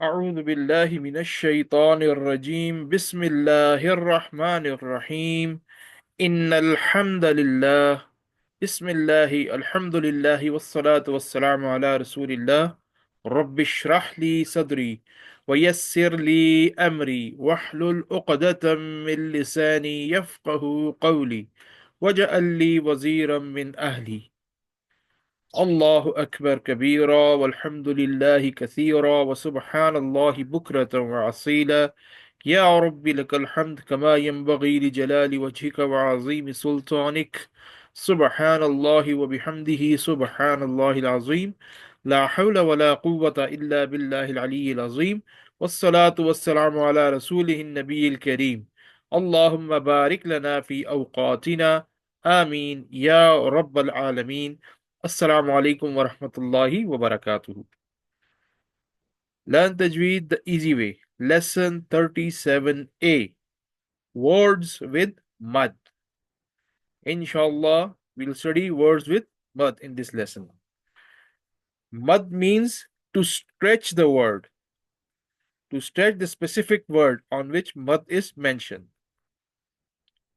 أعوذ بالله من الشيطان الرجيم بسم الله الرحمن الرحيم إن الحمد لله بسم الله الحمد لله والصلاة والسلام على رسول الله رب اشرح لي صدري ويسر لي أمري واحلل عقدة من لساني يفقه قولي واجعل لي وزيرا من أهلي الله أكبر كبيرا والحمد لله كثيرا وسبحان الله بكرة وعصيلا يا رب لك الحمد كما ينبغي لجلال وجهك وعظيم سلطانك سبحان الله وبحمده سبحان الله العظيم لا حول ولا قوة إلا بالله العلي العظيم والصلاة والسلام على رسوله النبي الكريم اللهم بارك لنا في أوقاتنا آمين يا رب العالمين. Assalamu alaikum wa rahmatullahi wa barakatuh. Learn Tajweed the easy way. Lesson 37a. Words with mud. Inshallah, we'll study words with mud in this lesson. Mud means to stretch the word, to stretch the specific word on which mud is mentioned.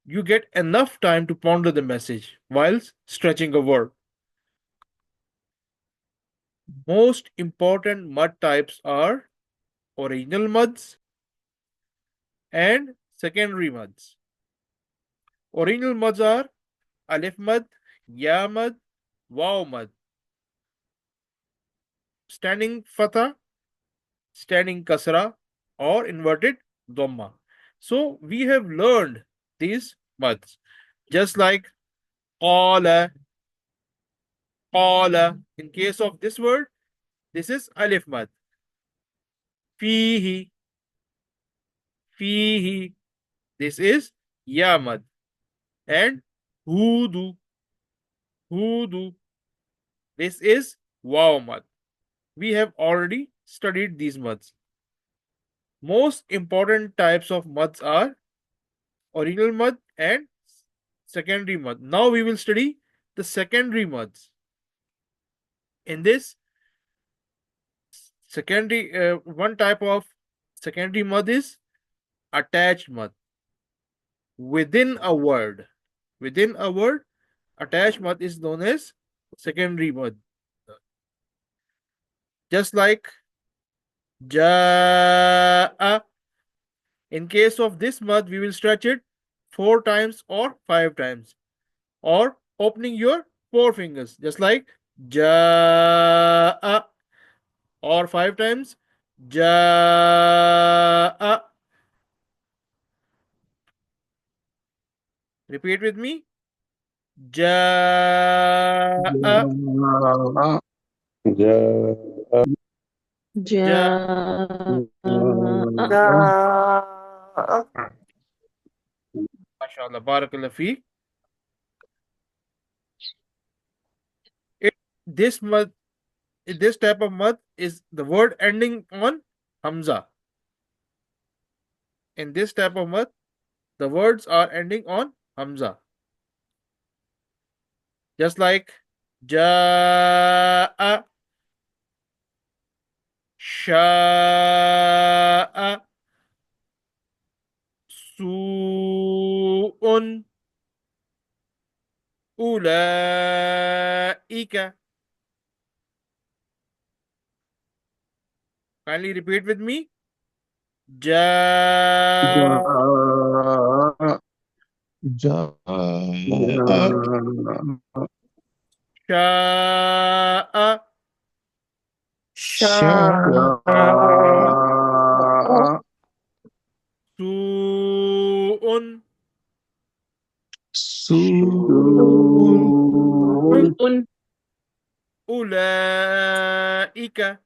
You get enough time to ponder the message whilst stretching a word. Most important mud types are original muds and secondary muds. Original muds are alif mad, ya mad, waw mad. Standing fatha, standing kasra, or inverted dhamma. So we have learned these mads. Just like qala, qala. In case of this word, this is alif mad. Fihi, fihi. This is ya mad. And hudu, hudu. This is waw mad. We have already studied these mads. Most important types of mads are original mad and secondary mad. Now we will study the secondary mads. In this secondary, one type of secondary mad is attached mad. Within a word, attached mad is known as secondary mad. Just like jaa. In case of this mad, we will stretch it 4 times or 5 times, or opening your 4 fingers, just like jaa, or 5 times jaa. Repeat with me. Jaa, جاء ja. MashaAllah, barakallah fi. It, this mud, this type of mud is the word ending on hamza. In this type of mud, the words are ending on hamza. Just like jaa, sha'a, su'un, ulaika. Kindly repeat with me. Ja, جاء sha'a, شاء su'un, سوء ulaika. أولئك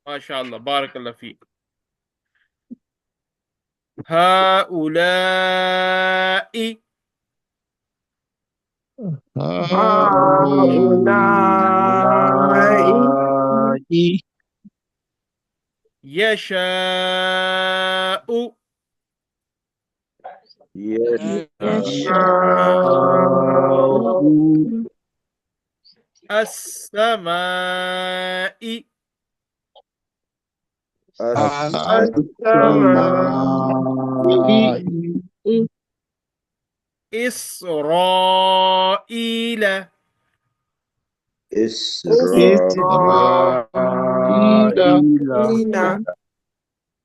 MashaAllah, barakallah fi. Haula'i, هؤلاء yasha'u, يشاء يشاء السماء السماء إسرائيل. إسرائيل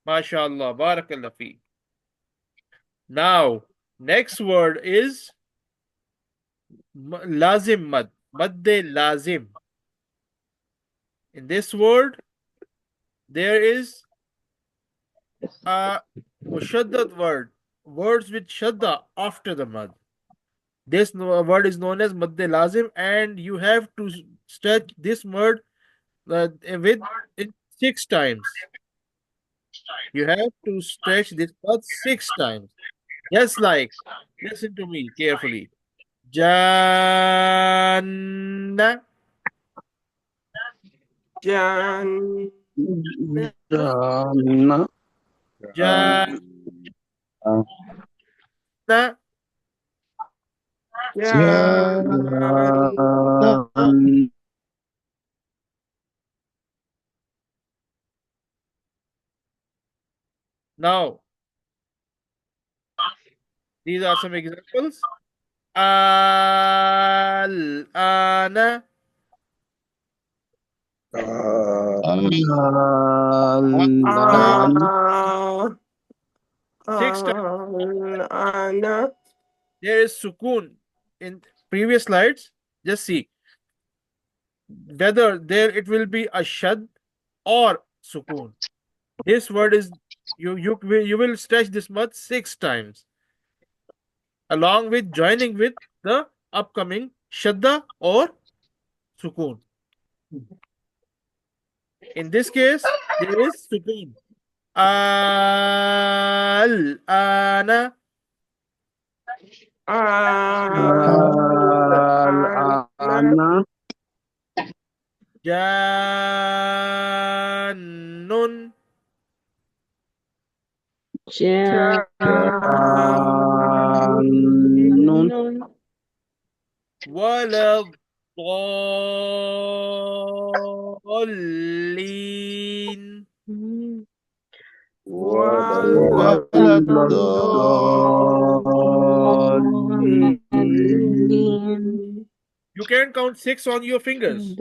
MashaAllah. Barakallah fi. Now, next word is lazim mad. Madde lazim. In this word, there is a mushaddad word. Words with shadda after the mad. This word is known as madde lazim, and you have to stretch this word with it 6 times. You have to stretch this word 6 times. Just like, listen to me carefully. Jannah, Jan, Jannah Jannah. Jan, Now, these are some examples. Al-ana, الآن Ah, 6 times. Ana, There is sukun in previous slides. Just see whether there it will be a shad or sukun. This word is you will stretch this mud 6 times along with joining with the upcoming shadda or sukun. In this case, there is sukun. Al-ana, Ana, الآن jannun, Jan, wala dallin. Wala, ولا الضالين You can count 6 on your fingers,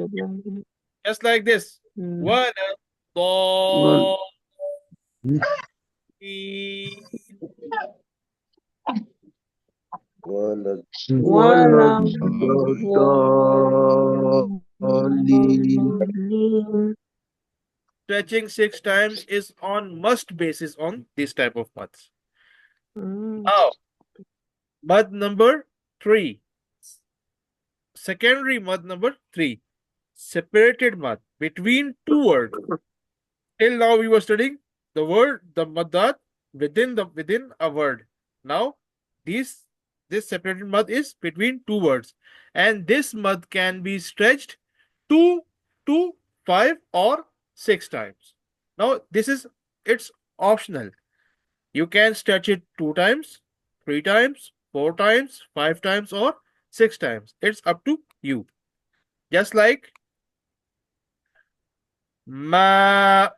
just like this. Wala dallin. ولا الضالين Stretching 6 times is on must basis on this type of maths. Now, mud number 3. Secondary mud number 3. Separated mud between two words. Till now we were studying the maddat within a word. Now these this separated mud is between two words, and this mud can be stretched 2 to 5 or 6 times. Now this is it's optional. You can stretch it 2 times, 3 times, 4 times, 5 times, or 6 times. It's up to you. Just like ma'unzila.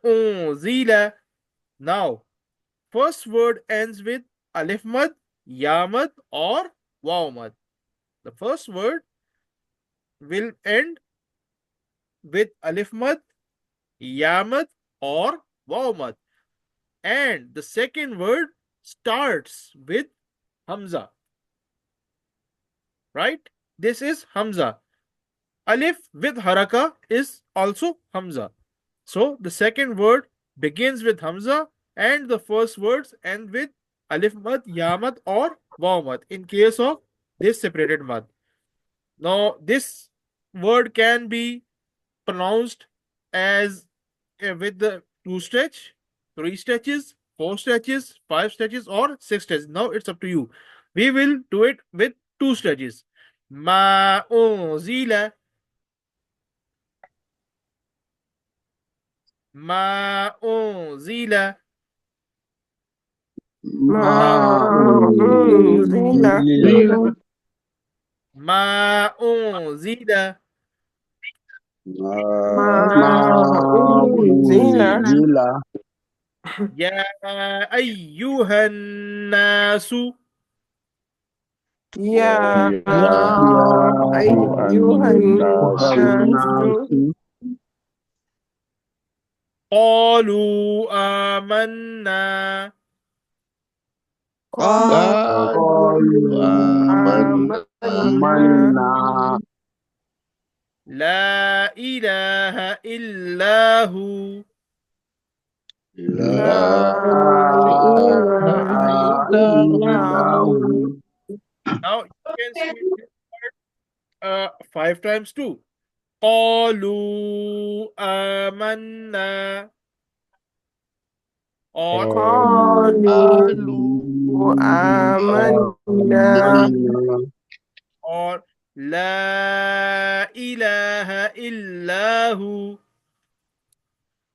Now, first word ends with alif mad, ya mad, or waw mad. The first word will end with alif mad, ya mad, or waw mad. And the second word starts with hamza. Right? This is hamza. Alif with haraka is also hamza. So the second word begins with hamza and the first words end with alif mad, ya mad, or waw mad in case of this separated mad. Now this word can be pronounced as with the 2 stretch, 3 stretches, 4 stretches, 5 stretches, or 6 stretches. Now it's up to you. We will do it with 2 stretches. Ma'unzila, ma'unzila. ما Now Ma'unzila, أنزل ma'unzila. ما ما أنزل أنزل يا أيها الناس يا يا أيها أيها الناس الناس قالوا آمنا قالوا قالوا آمنا آمنا لا إله إلا هو. لا لا إله إله إلا إلا هو هو. Now you can say it five times too. قالوا آمنا or قالوا قالوا آمنا آمنا or لا إله إلا هو.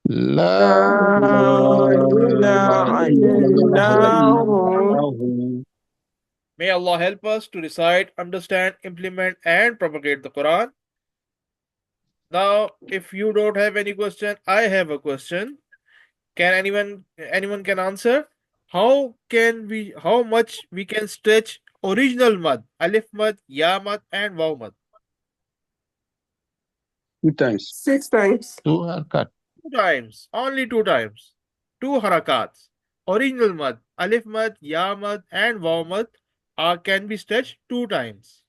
لا لا إله إلا إله إلا هو هو. May Allah help us to recite, understand, implement, and propagate the Quran. Now, if you don't have any question, I have a question. Can anyone can answer? How much we can stretch original mad, alif mad, ya mad, and waw mad? Two times. 6 times. Two times, only two times. Two harakats. Original mad, alif mad, ya mad, and waw mad can be stretched two times.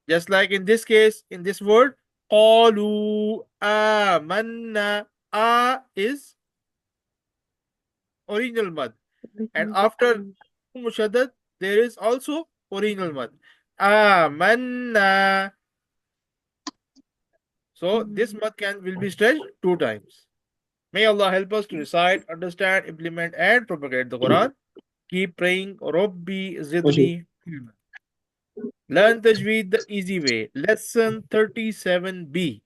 Just like in this case, in this word, qalu amanna. A is original mad. And after mushaddad, there is also original mad. Amanna. So this mad will be stretched two times. May Allah help us to recite, understand, implement, and propagate the Quran. Keep praying, Rabbi Zidni ilma. Learn Tajweed the easy way. Lesson 37b.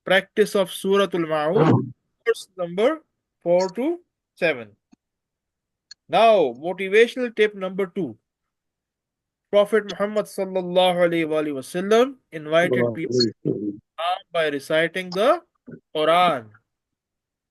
Practice of Surah Al-Ma'un, verse number 4 to 7. Now, motivational tip number 2. Prophet Muhammad sallallahu alaihi wasallam invited people by reciting the Quran.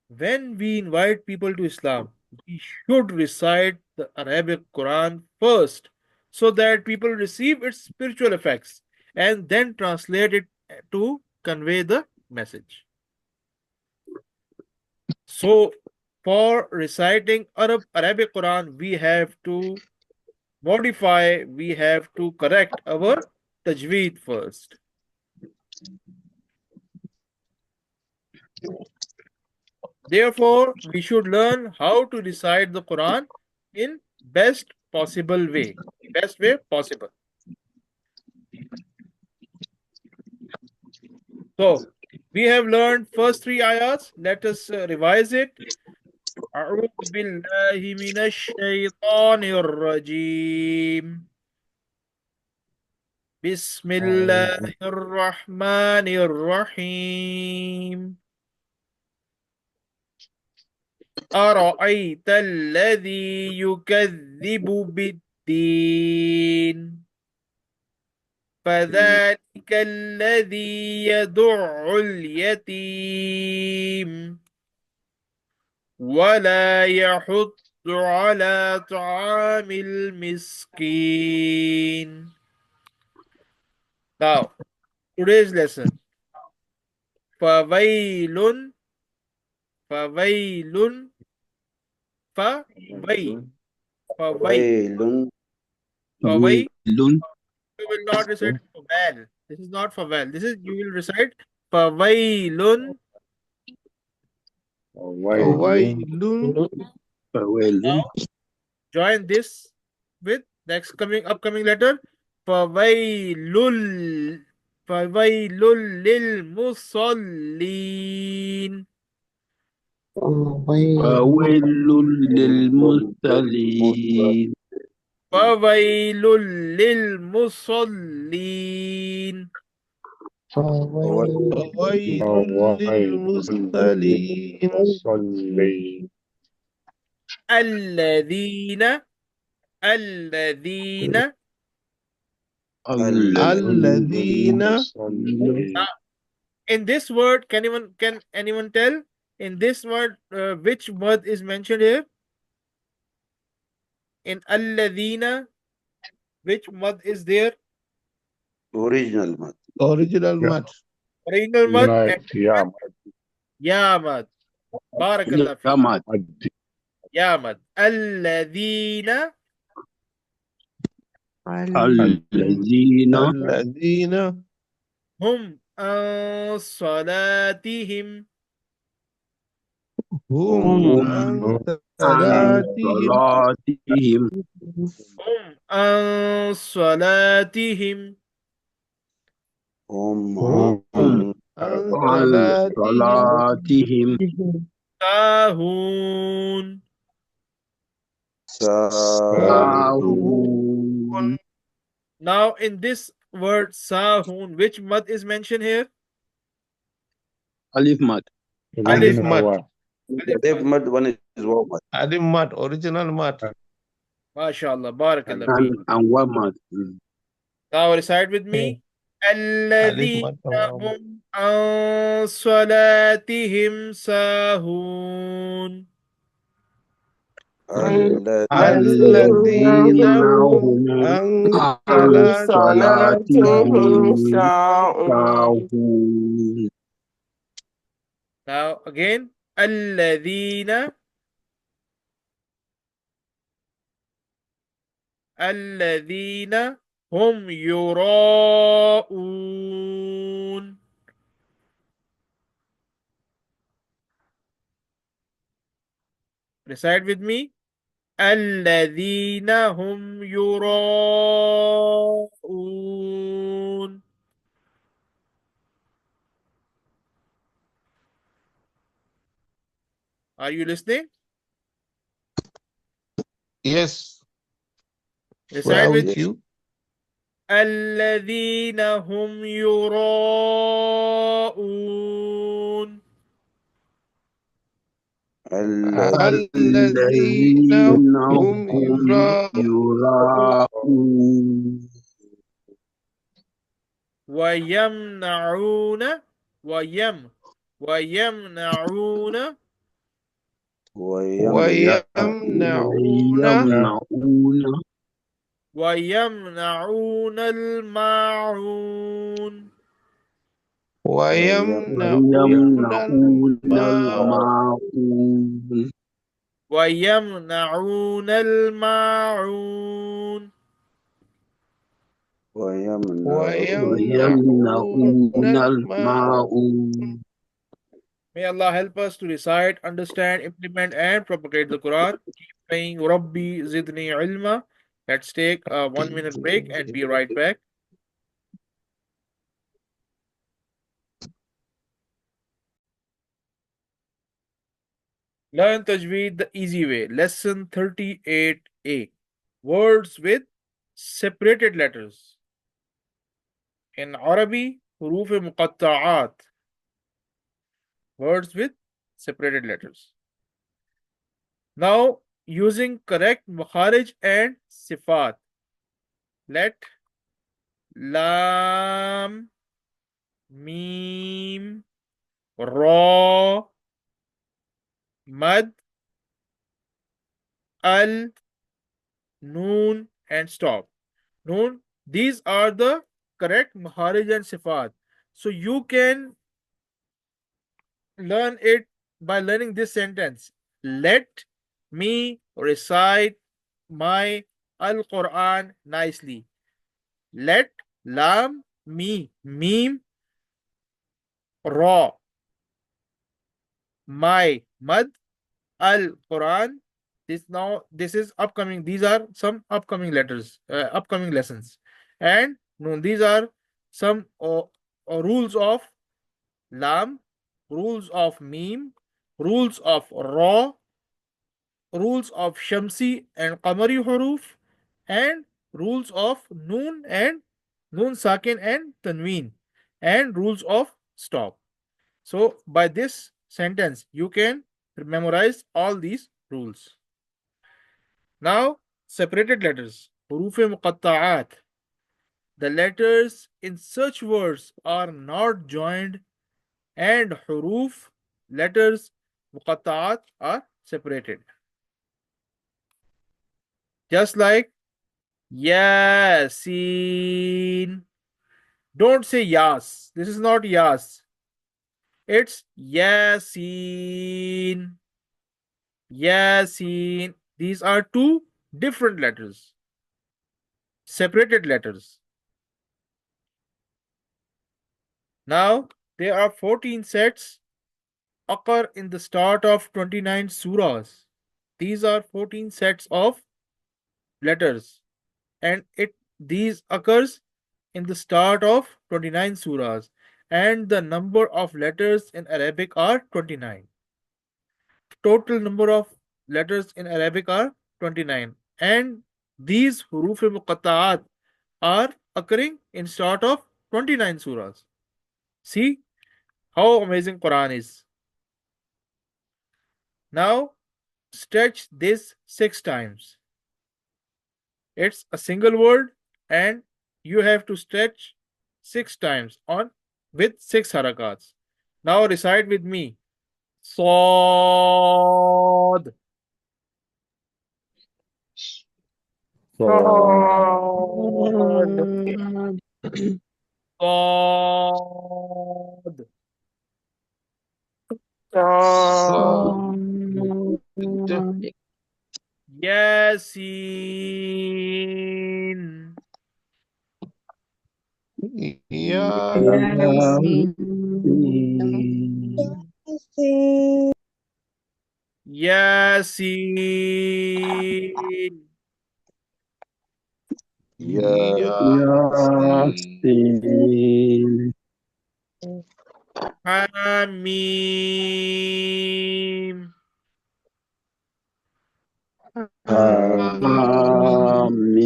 When we invite people to Islam, we should recite the Arabic Quran first so that people receive its spiritual effects and then translate it to convey the message. So, for reciting Arabic Quran, we have to modify, we have to correct our tajweed first. Therefore, we should learn how to recite the Quran in best possible way, best way possible. So, we have learned first three ayats. Let us revise it. أعوذ بالله من الشيطان الرجيم. بسم الله الرحمن الرحيم. أرأيت الذي يكذب بالدين فذلك الذي يدع اليتيم ولا يحض على طعام المسكين. Now, today's lesson. فويل فويل فوي فوي ويل فوي. ويل You will not recite for well. This is not for well. This is you will recite fawailun. ويل فويل Now join this with next coming upcoming letter. Fawailul fawailul lil musallin. فويل للمرسلين Fawailul lil musallin. ويل للمرسلين الذين الذين الذين الذين In this word, can anyone tell? In this word, which word is mentioned here? In alladina, which mud is there? Original mad. Original Yeah. mud. Original mud Nice. and Yeah. ya mud. Barakallah Yeah, fi. mad. Ya mud. Alladina الذين الذين hum an salatihim. هم هم عن عن صلاتهم صلاتهم Hum an salatihim. هم هم عن عن صلاتهم صلاتهم Sahun. ساهون. ساهون. Now, in this word sahun, which mud is mentioned here? ألف مad. ألف Alif Original mud. مد. one. Alif Alif mud. mad, one is waw mad. ألف مد. Original mud. MashaAllah. Barakallah fi. And one mad. Now recite with me. ألف الذين مد تمام. هم عن صلاتهم ساهون. الذين الذين هم هم عن عن صلاتهم صلاتهم صلاتهم ساهون. ساهون. Now again. الذين هم يراءون. Recite with me. الذين هم يراءون. Are you listening? Yes, we Recite are with with me. you. الذين هم يراءون. الذين الذين هم هم يراءون يراءون ويمنعون ويمنعون ويمنعون ويمنعون ويمنعون الماعون. ويمنعون ويمنعون الماء الماعون ويمنعون الماعون. ويمنعون ويمنعون الماء. الماعون. May Allah help us to recite, understand, implement, and propagate the Quran. Keep saying, Rabbi Zidni Ilma. Let's take a 1 minute break and be right back. Learn Tajweed the easy way. Lesson 38a. Words with separated letters. In Arabi, huruf muqatta'at. Words with separated letters. Now, using correct makharij and sifat. Let lam, mim, ra, mad, al, noon, and stop. Noon, these are the correct makharij and sifat. So you can learn it by learning this sentence. Let me recite my Al Quran nicely. Let lam, me, mim, ra, my, mad, Al Quran. This is upcoming. These are some upcoming letters, upcoming lessons. And no, these are some rules of lam, rules of meme, rules of raw, rules of shamsi and qamari huruf, and rules of noon and noon sakin and tanween, and rules of stop. So by this sentence, you can memorize all these rules. Now, separated letters, huruf muqatta'at. The letters in such words are not joined and huruf, letters, muqatta'at are separated. Just like Yasin. Don't say Yas. This is not Yas. It's Yasin. Yasin. These are two different letters, separated letters. Now, there are 14 sets occur in the start of 29 surahs. These are 14 sets of letters, and it these occurs in the start of 29 surahs, and the number of letters in Arabic are 29. Total number of letters in Arabic are 29, and these huruf muqatta'at are occurring in start of 29 surahs. See how amazing Quran is. Now stretch this 6 times. It's a single word, and you have to stretch 6 times on with 6 harakats. Now recite with me. Sod, صاد Sod, صاد Yasin, ياسين Yasin, ياسين ياسين Hamim, حميم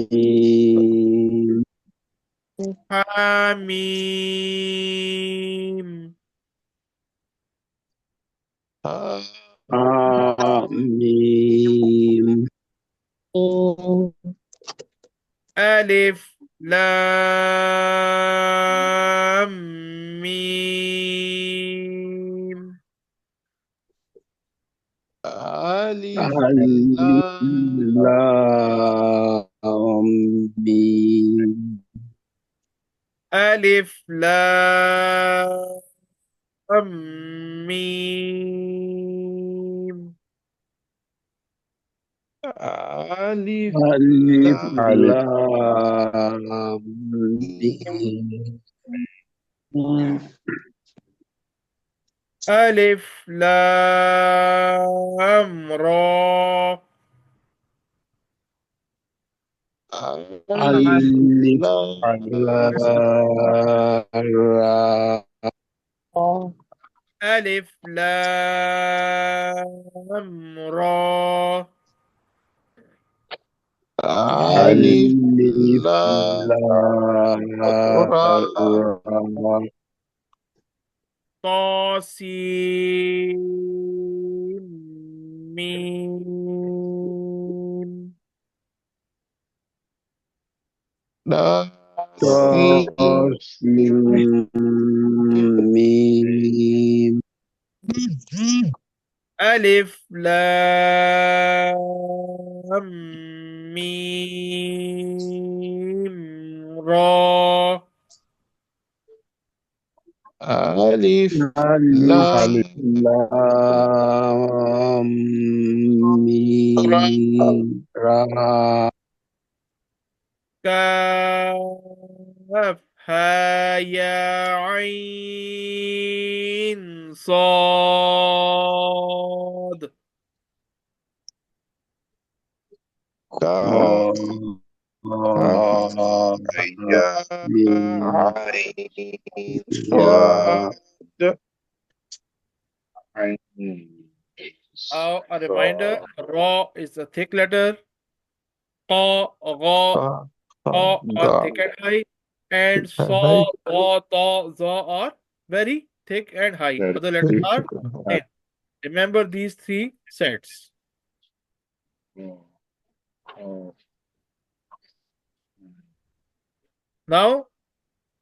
آمين Hamim, آمين Alif Lam Mim. ألف ألف لام لام ميم Alif Lam Mim. ألف ألف لام لام ميم Alif Lam Ra. ألف ألف لام را Alif Lam Ra. ألف ألف لام لام را را Tasin Mim. ناسين طاسيم ميم Alif Lam Mim Ra. ألف ألف لام لام را ميم را كاف ها يا عين صاد. كاف قاف يا ميم عين يا صاد عين A reminder, صاد Ra is a thick letter. Qa, Gha, قاف Ta are ضاد thick and high. And هاي Sa, Ba, Ta, Za are very thick and high. Other letters are thin. Remember these three sets. Now,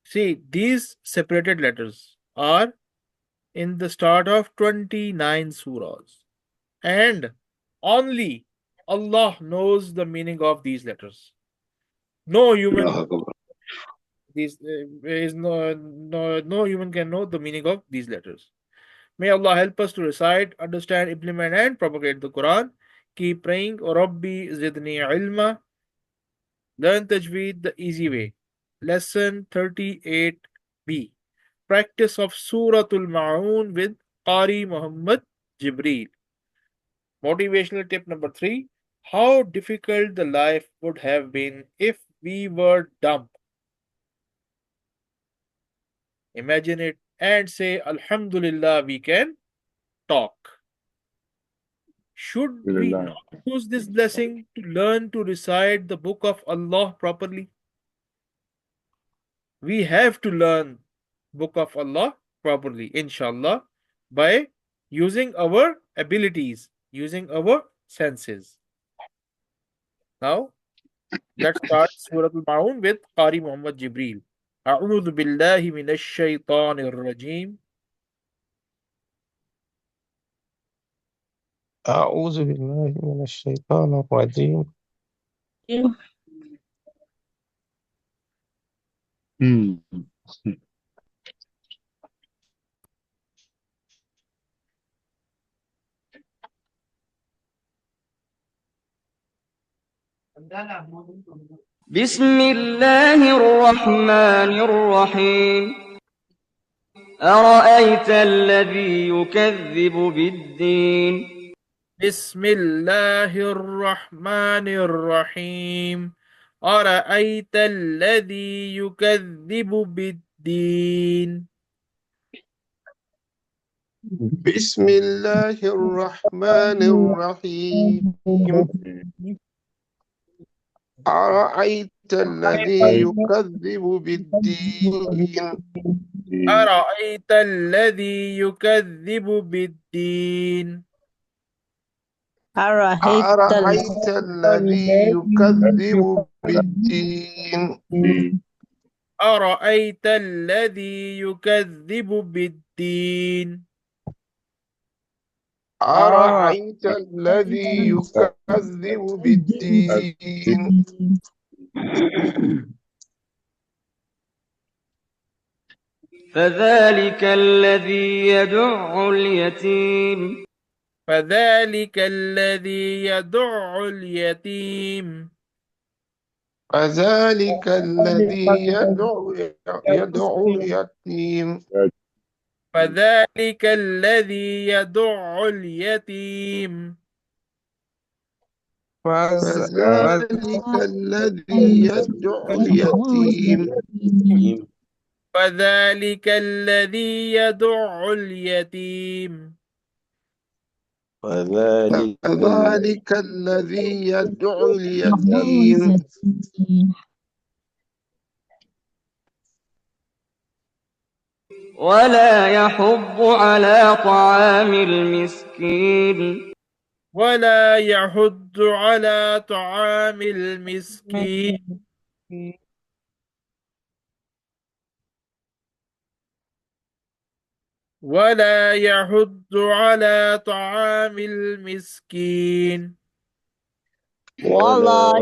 see, these separated letters are in the start of 29 surahs. And only Allah knows the meaning of these letters. No human Allahu Akbar. these is no human can know the meaning of these letters. May Allah help us to recite, understand, implement, and propagate the Quran. Keep praying, O Rabbi Zidni ilma. Learn Tajweed the easy way. Lesson 38b. Practice of Suratul Ma'un with Qari Muhammad Jibreel. Motivational tip number 3. How difficult the life would have been if we were dumb. Imagine it and say, Alhamdulillah, we can talk. Should we Alhamdulillah. not use this blessing to learn to recite the book of Allah properly? We have to learn book of Allah properly, inshallah, by using our abilities, using our senses. Now, let's start Surah Al-Ma'un with Qari Muhammad Jibreel. أعوذ بالله من الشيطان الرجيم. أعوذ بالله من الشيطان الرجيم. Hmm. بسم الله الرحمن الرحيم أرأيت الذي يكذب بالدين بسم الله الرحمن الرحيم أرأيت الذي يكذب بالدين بسم الله الرحمن الرحيم. أرأيت الذي يكذب بالدين أرأيت الذي يكذب بالدين أرأيت الذي يكذب بالدين أرأيت الذي يكذب بالدين أرأيت الذي يكذب بالدين فذلك الذي يدع اليتيم فذلك الذي يدع اليتيم فذلك الذي يدعو اليتيم فذلك الذي يدع اليتيم فذلك الذي يدعو اليتيم فذلك الذي يدع اليتيم فذلك الذي يدعو اليتيم ولا يحض على طعام المسكين ولا يحض على طعام المسكين ولا يحض على طعام المسكين ولا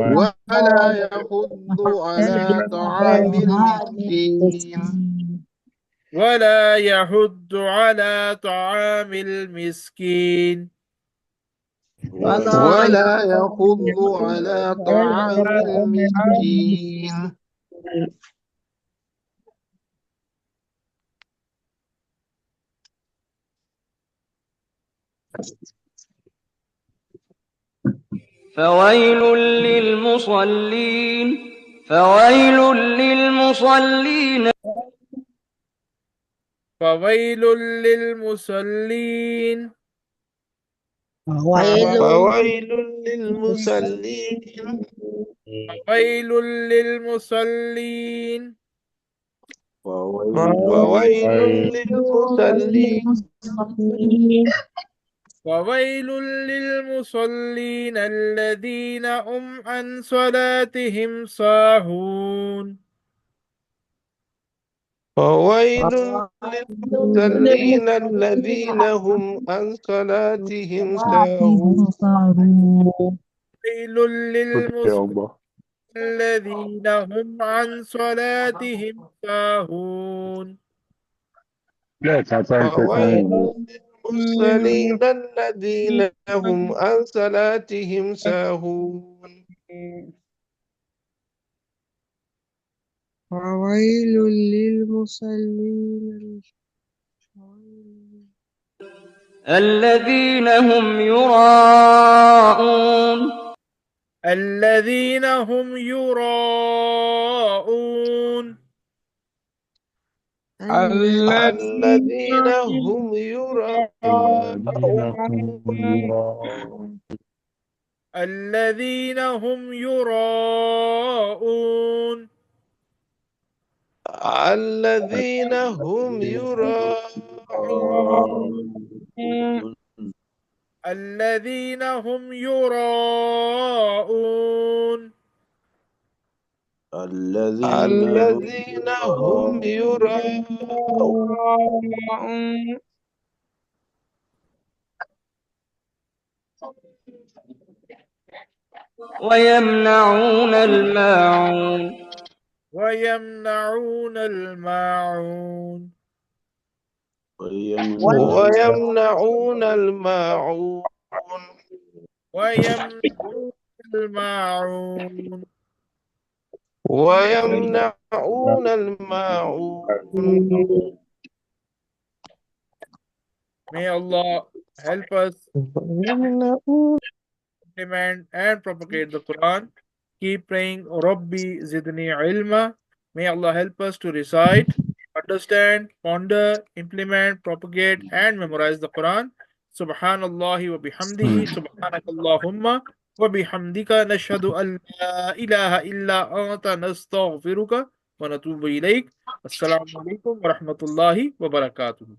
يحض على طعام المسكين ولا يحض على طعام المسكين ولا يحض على طعام المسكين فويل للمصلين فويل للمصلين فويل للمصلين فويل للمصلين فويل للمصلين فويل للمصلين وويل للمصلين الذين هم عن صلاتهم ساهون فويل للمصلين الذين هم عن صلاتهم ساهون. ويل يا للمصلين الله. الذين هم عن صلاتهم ساهون. لا فويل للمصلين الذين هم عن صلاتهم ساهون. وويل للمصلين الذين هم يراءون الذين هم يراءون. الذين هم يراءون. الذين هم يراءون. الذين هم يراءون. الذين هم يراءون. الذين هم يراءون. ويمنعون الماعون ويمنعون الماعون. ويمنعون الماعون. ويمنعون الماعون. ويمنعون الماعون. May Allah help us implement and propagate the Quran. Keep praying, Rabbi Zidni Ilma. May Allah help us to recite, understand, ponder, implement, propagate, and memorize the Quran. Subhanallahi wa bihamdihi, subhanakallahumma wa bihamdika nashhadu an la ilaha illa anta nastaghfiruka wa natubu ilayk. Assalamu alaikum wa rahmatullahi wa barakatuh.